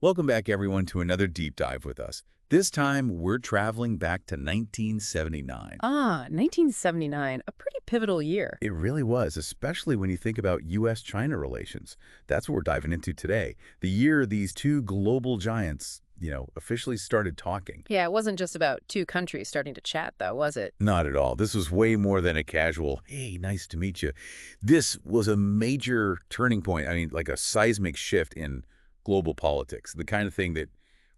Welcome back, everyone, to another deep dive with us. This time, we're traveling back to 1979. 1979, a pretty pivotal year. It really was, especially when you think about U.S.-China relations. That's what we're diving into today. The year these two global giants, officially started talking. Yeah, it wasn't just about two countries starting to chat, though, was it? Not at all. This was way more than a casual, hey, nice to meet you. This was a major turning point. I mean, like a seismic shift in global politics, the kind of thing that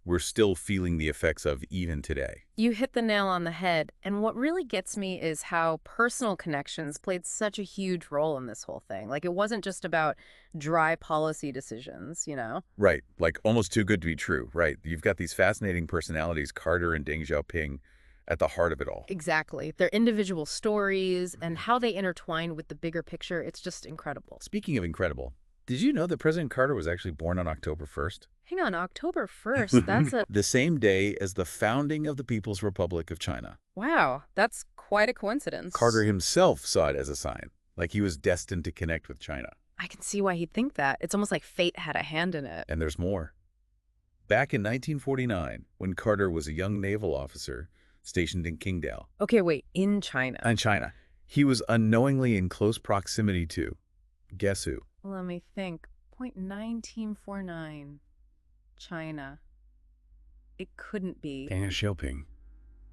we're still feeling the effects of even today. You hit the nail on the head, and what really gets me is how personal connections played such a huge role in this whole thing. Like, it wasn't just about dry policy decisions. Right, like almost too good to be true, right? You've got these fascinating personalities, Carter and Deng Xiaoping, at the heart of it all. Exactly. Their individual stories and how they intertwine with the bigger picture, it's just incredible. Speaking of incredible, did you know that President Carter was actually born on October 1st? Hang on, October 1st, that's a... The same day as the founding of the People's Republic of China. Wow, that's quite a coincidence. Carter himself saw it as a sign, like he was destined to connect with China. I can see why he'd think that. It's almost like fate had a hand in it. And there's more. Back in 1949, when Carter was a young naval officer stationed in Qingdao. Okay, wait, in China. In China, he was unknowingly in close proximity to, guess who? Let me think. 1949. China. It couldn't be. Deng Xiaoping.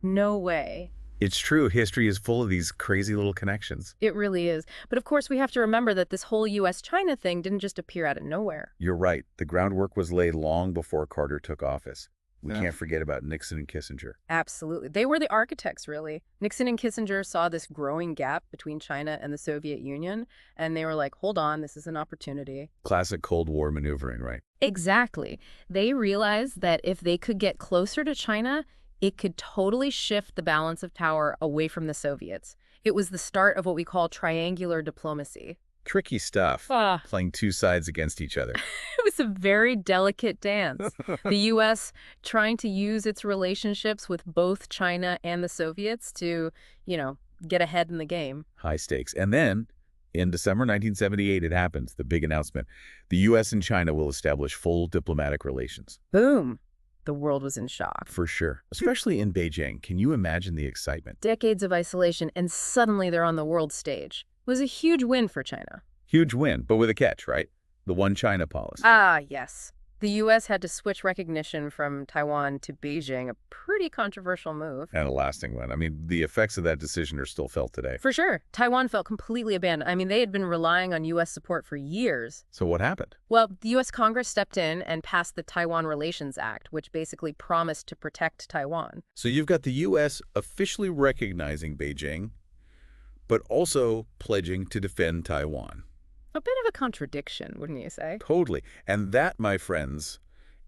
No way. It's true, history is full of these crazy little connections. It really is. But of course, we have to remember that this whole U.S.-China thing didn't just appear out of nowhere. You're right. The groundwork was laid long before Carter took office. We can't forget about Nixon and Kissinger. Absolutely. They were the architects, really. Nixon and Kissinger saw this growing gap between China and the Soviet Union, and they were like, hold on, this is an opportunity. Classic Cold War maneuvering, right? Exactly. They realized that if they could get closer to China, it could totally shift the balance of power away from the Soviets. It was the start of what we call triangular diplomacy. Tricky stuff, playing two sides against each other. It was a very delicate dance. The U.S. trying to use its relationships with both China and the Soviets to, get ahead in the game. High stakes. And then, in December 1978, it happens, the big announcement. The U.S. and China will establish full diplomatic relations. Boom. The world was in shock. For sure. Especially in Beijing. Can you imagine the excitement? Decades of isolation, and suddenly they're on the world stage. It was a huge win for China. Huge win, but with a catch, right? The one China policy. Ah, yes. The U.S. had to switch recognition from Taiwan to Beijing, a pretty controversial move. And a lasting one. I mean, the effects of that decision are still felt today. For sure. Taiwan felt completely abandoned. I mean, they had been relying on U.S. support for years. So what happened? Well, the U.S. Congress stepped in and passed the Taiwan Relations Act, which basically promised to protect Taiwan. So you've got the U.S. officially recognizing Beijing, but also pledging to defend Taiwan. A bit of a contradiction, wouldn't you say? Totally. And that, my friends,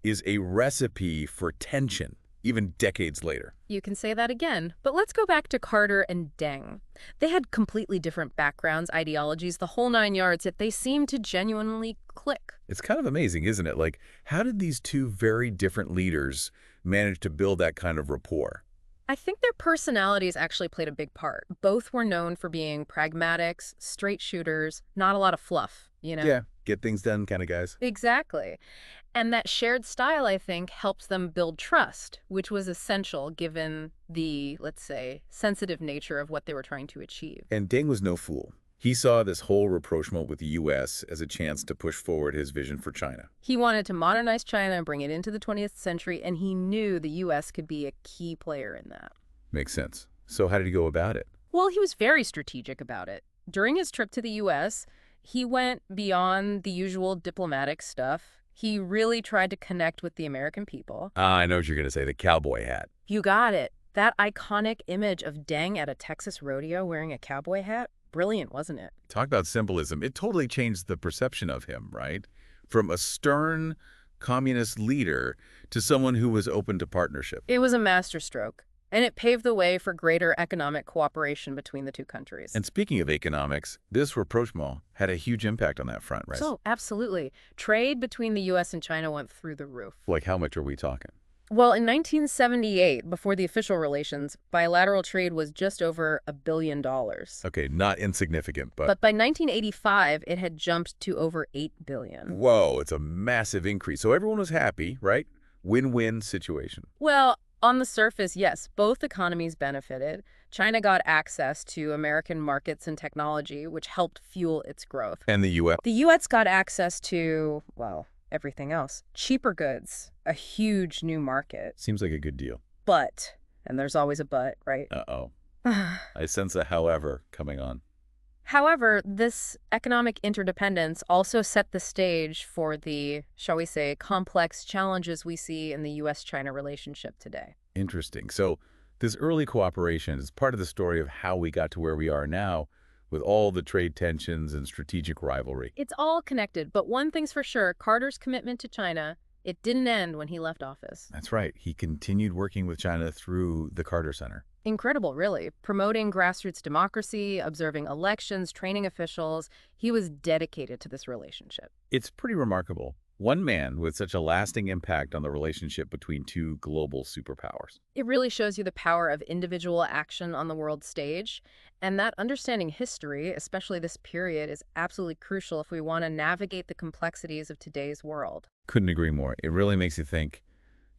is a recipe for tension, even decades later. You can say that again. But let's go back to Carter and Deng. They had completely different backgrounds, ideologies, the whole nine yards, yet they seemed to genuinely click. It's kind of amazing, isn't it? Like, how did these two very different leaders manage to build that kind of rapport? I think their personalities actually played a big part. Both were known for being pragmatics, straight shooters, not a lot of fluff, Yeah, get things done kind of guys. Exactly. And that shared style, I think, helped them build trust, which was essential given the, let's say, sensitive nature of what they were trying to achieve. And Deng was no fool. He saw this whole rapprochement with the U.S. as a chance to push forward his vision for China. He wanted to modernize China and bring it into the 20th century, and he knew the U.S. could be a key player in that. Makes sense. So how did he go about it? Well, he was very strategic about it. During his trip to the U.S., he went beyond the usual diplomatic stuff. He really tried to connect with the American people. I know what you're going to say, the cowboy hat. You got it. That iconic image of Deng at a Texas rodeo wearing a cowboy hat. Brilliant, wasn't it? Talk about symbolism. It totally changed the perception of him, right? From a stern communist leader to someone who was open to partnership. It was a masterstroke, and it paved the way for greater economic cooperation between the two countries. And speaking of economics, this rapprochement had a huge impact on that front, right? So, absolutely. Trade between the U.S. and China went through the roof. Like how much are we talking? Well, in 1978, before the official relations, bilateral trade was just over $1 billion. Okay, not insignificant, but But by 1985, it had jumped to over $8 billion. whoa, it's a massive increase. So everyone was happy, right? Win-win situation. Well, on the surface, yes, both economies benefited. China got access to American markets and technology, which helped fuel its growth. And the U.S. The U.S. got access to, well, everything else. Cheaper goods, a huge new market. Seems like a good deal. But, and there's always a but, right? Uh-oh. I sense a however coming on. However, this economic interdependence also set the stage for the, shall we say, complex challenges we see in the U.S.-China relationship today. Interesting. So this early cooperation is part of the story of how we got to where we are now with all the trade tensions and strategic rivalry. It's all connected, but one thing's for sure, Carter's commitment to China, it didn't end when he left office. That's right. He continued working with China through the Carter Center. Incredible, really. Promoting grassroots democracy, observing elections, training officials, he was dedicated to this relationship. It's pretty remarkable. One man with such a lasting impact on the relationship between two global superpowers. It really shows you the power of individual action on the world stage, and that understanding history, especially this period, is absolutely crucial if we want to navigate the complexities of today's world. Couldn't agree more. It really makes you think,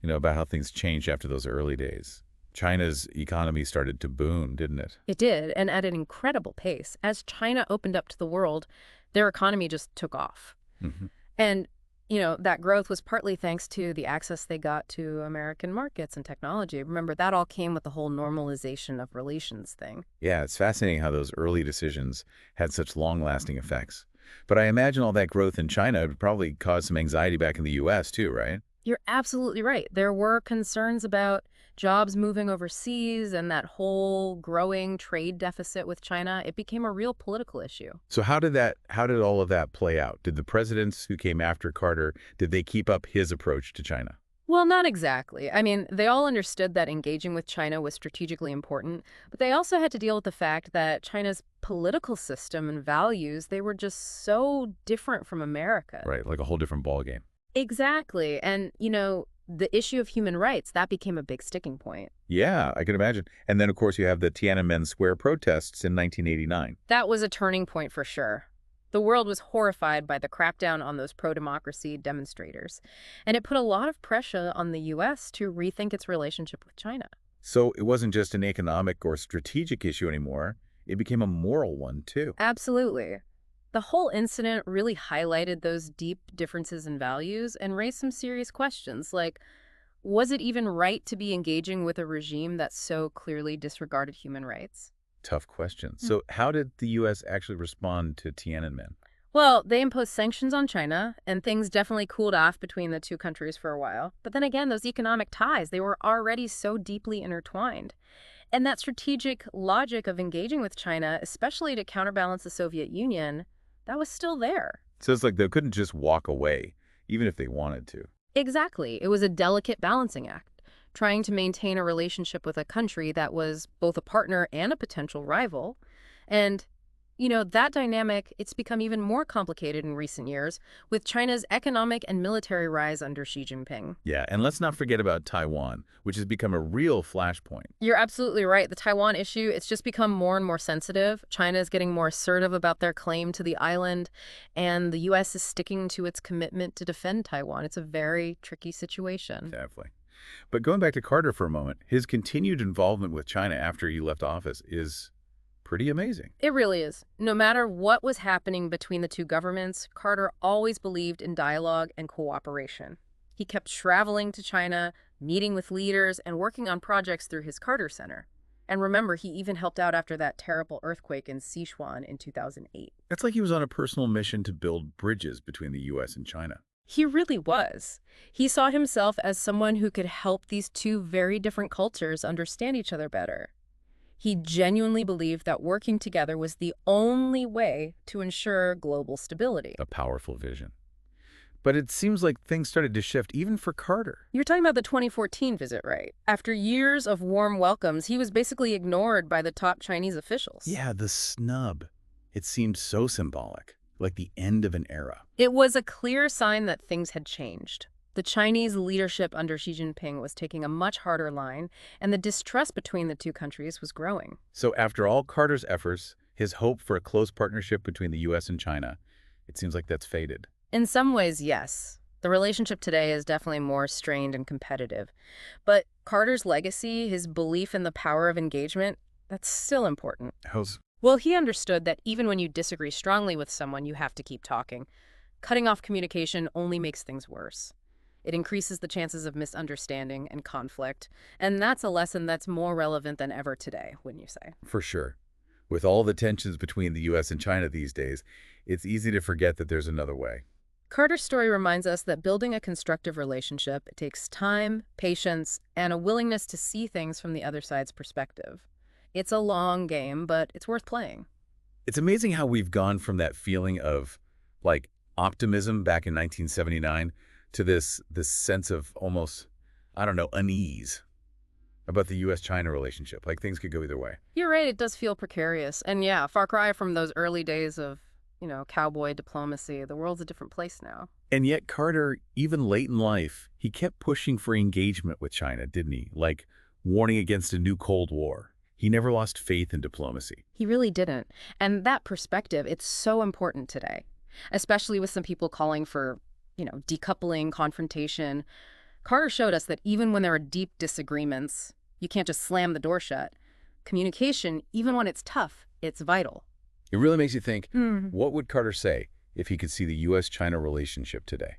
about how things changed after those early days. China's economy started to boom, didn't it? It did, and at an incredible pace. As China opened up to the world, their economy just took off. Hmm. And that growth was partly thanks to the access they got to American markets and technology. Remember, that all came with the whole normalization of relations thing. Yeah, it's fascinating how those early decisions had such long-lasting effects. But I imagine all that growth in China would probably cause some anxiety back in the U.S. too, right? You're absolutely right. There were concerns about jobs moving overseas and that whole growing trade deficit with China. It became a real political issue. So how did all of that play out? Did the presidents who came after Carter, did they keep up his approach to China? Well, not exactly. I mean, they all understood that engaging with China was strategically important, but they also had to deal with the fact that China's political system and values, they were just so different from America. Right, like a whole different ballgame. Exactly. And, the issue of human rights, that became a big sticking point. Yeah, I can imagine. And then, of course, you have the Tiananmen Square protests in 1989. That was a turning point for sure. The world was horrified by the crackdown on those pro-democracy demonstrators, and it put a lot of pressure on the U.S. to rethink its relationship with China. So it wasn't just an economic or strategic issue anymore. It became a moral one, too. Absolutely. The whole incident really highlighted those deep differences in values and raised some serious questions, like, was it even right to be engaging with a regime that so clearly disregarded human rights? Tough question. So how did the U.S. actually respond to Tiananmen? Well, they imposed sanctions on China, and things definitely cooled off between the two countries for a while. But then again, those economic ties, they were already so deeply intertwined. And that strategic logic of engaging with China, especially to counterbalance the Soviet Union, that was still there. So it's like they couldn't just walk away, even if they wanted to. Exactly. It was a delicate balancing act, trying to maintain a relationship with a country that was both a partner and a potential rival. And, that dynamic, it's become even more complicated in recent years with China's economic and military rise under Xi Jinping. Yeah, and let's not forget about Taiwan, which has become a real flashpoint. You're absolutely right. The Taiwan issue, it's just become more and more sensitive. China is getting more assertive about their claim to the island, and the U.S. is sticking to its commitment to defend Taiwan. It's a very tricky situation. Definitely. But going back to Carter for a moment, his continued involvement with China after he left office is pretty amazing. It really is. No matter what was happening between the two governments, Carter always believed in dialogue and cooperation. He kept traveling to China, meeting with leaders, and working on projects through his Carter Center. And remember, he even helped out after that terrible earthquake in Sichuan in 2008. It's like he was on a personal mission to build bridges between the U.S. and China. He really was. He saw himself as someone who could help these two very different cultures understand each other better. He genuinely believed that working together was the only way to ensure global stability. A powerful vision. But it seems like things started to shift even for Carter. You're talking about the 2014 visit, right? After years of warm welcomes, he was basically ignored by the top Chinese officials. Yeah, the snub. It seemed so symbolic, like the end of an era. It was a clear sign that things had changed. The Chinese leadership under Xi Jinping was taking a much harder line, and the distrust between the two countries was growing. So after all Carter's efforts, his hope for a close partnership between the U.S. and China, it seems like that's faded. In some ways, yes. The relationship today is definitely more strained and competitive. But Carter's legacy, his belief in the power of engagement, that's still important. How's Well, he understood that even when you disagree strongly with someone, you have to keep talking. Cutting off communication only makes things worse. It increases the chances of misunderstanding and conflict, and that's a lesson that's more relevant than ever today, wouldn't you say? for sure. With all the tensions between the U.S. and China these days, it's easy to forget that there's another way. Carter's story reminds us that building a constructive relationship takes time, patience, and a willingness to see things from the other side's perspective. It's a long game, but it's worth playing. It's amazing how we've gone from that feeling of, like, optimism back in 1979 to this sense of almost, I don't know, unease about the U.S.-China relationship. Like, things could go either way. You're right, it does feel precarious. And yeah, far cry from those early days of, cowboy diplomacy. The world's a different place now. And yet Carter, even late in life, he kept pushing for engagement with China, didn't he? Like, warning against a new Cold War. He never lost faith in diplomacy. He really didn't. And that perspective, it's so important today, especially with some people calling for, decoupling, confrontation. Carter showed us that even when there are deep disagreements, you can't just slam the door shut. Communication, even when it's tough, it's vital. It really makes you think, Hmm. what would Carter say if he could see the U.S.-China relationship today?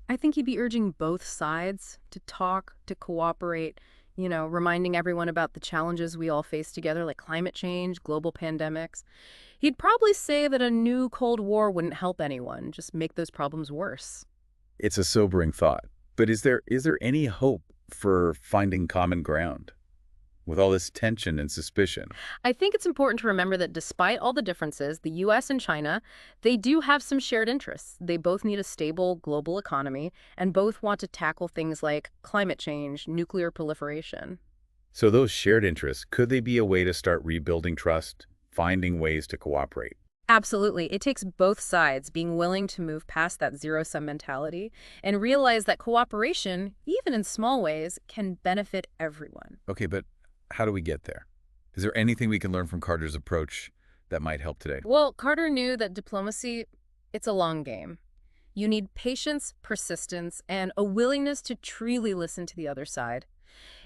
I think he'd be urging both sides to talk, to cooperate, reminding everyone about the challenges we all face together, like climate change, global pandemics. He'd probably say that a new Cold War wouldn't help anyone, just make those problems worse. It's a sobering thought. But is there any hope for finding common ground with all this tension and suspicion? I think it's important to remember that despite all the differences, the US and China, they do have some shared interests. They both need a stable global economy and both want to tackle things like climate change, nuclear proliferation. So those shared interests, could they be a way to start rebuilding trust, finding ways to cooperate? Absolutely. It takes both sides being willing to move past that zero-sum mentality and realize that cooperation, even in small ways, can benefit everyone. Okay, but how do we get there? Is there anything we can learn from Carter's approach that might help today? Well, Carter knew that diplomacy, it's a long game. You need patience, persistence, and a willingness to truly listen to the other side.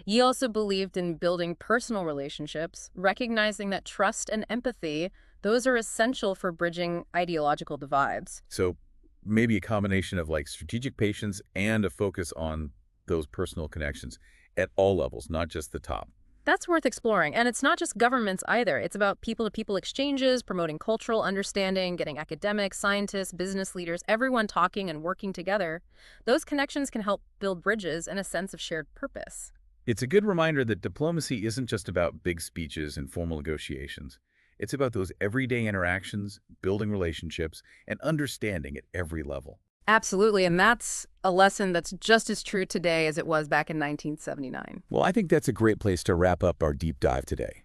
He also believed in building personal relationships, recognizing that trust and empathy, those are essential for bridging ideological divides. So maybe a combination of like strategic patience and a focus on those personal connections at all levels, not just the top. That's worth exploring. And it's not just governments either. It's about people-to-people exchanges, promoting cultural understanding, getting academics, scientists, business leaders, everyone talking and working together. Those connections can help build bridges and a sense of shared purpose. It's a good reminder that diplomacy isn't just about big speeches and formal negotiations. It's about those everyday interactions, building relationships, and understanding at every level. Absolutely, and that's a lesson that's just as true today as it was back in 1979. Well, I think that's a great place to wrap up our deep dive today.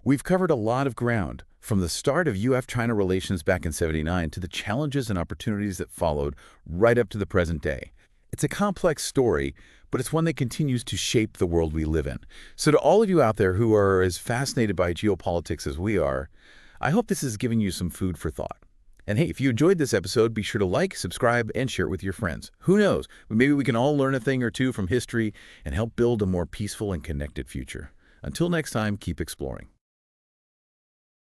We've covered a lot of ground, from the start of UF-China relations back in '79 to the challenges and opportunities that followed right up to the present day. It's a complex story, but it's one that continues to shape the world we live in. So to all of you out there who are as fascinated by geopolitics as we are, I hope this is giving you some food for thought. And hey, if you enjoyed this episode, be sure to like, subscribe, and share it with your friends. Who knows? Maybe we can all learn a thing or two from history and help build a more peaceful and connected future. Until next time, keep exploring.